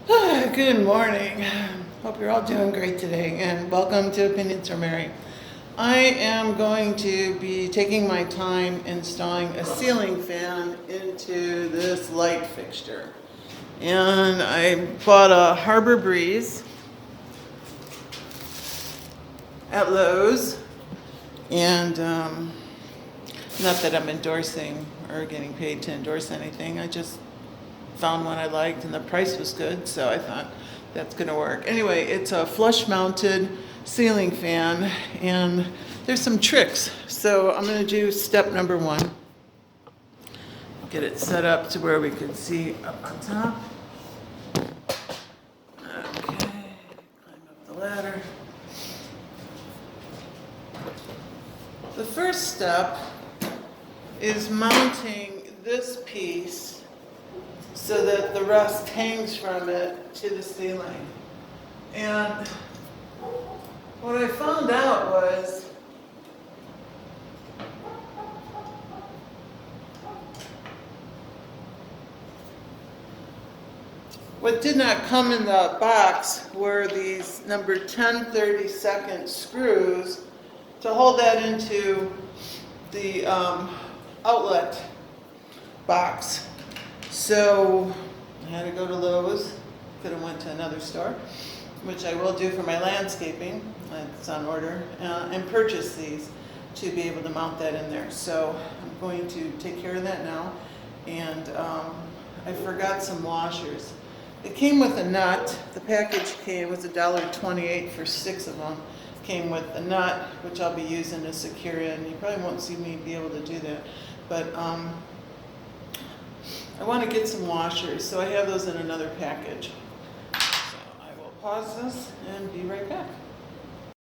Good morning. Hope you're all doing great today, and welcome to Opinions from Mary. I am going to be taking my time installing a ceiling fan into this light fixture. And I bought a Harbor Breeze at Lowe's, and not that I'm endorsing or getting paid to endorse anything. I just found one I liked and the price was good, so I thought that's gonna work. Anyway, it's a flush mounted ceiling fan, and there's some tricks. So I'm gonna do step number one. Get it set up to where we can see up on top. Okay, climb up the ladder. The first step is mounting this piece so that the rest hangs from it to the ceiling. And what I found out was what did not come in the box were these number 10/32 screws to hold that into the outlet box. So I had to go to Lowe's, could have went to another store, which I will do for my landscaping, it's on order, and purchase these to be able to mount that in there. So I'm going to take care of that now. And I forgot some washers. It came with a nut. The package came with $1.28 for 6 of them. Came with a nut, which I'll be using to secure it, and you probably won't see me be able to do that. But I want to get some washers, so I have those in another package. So I will pause this and be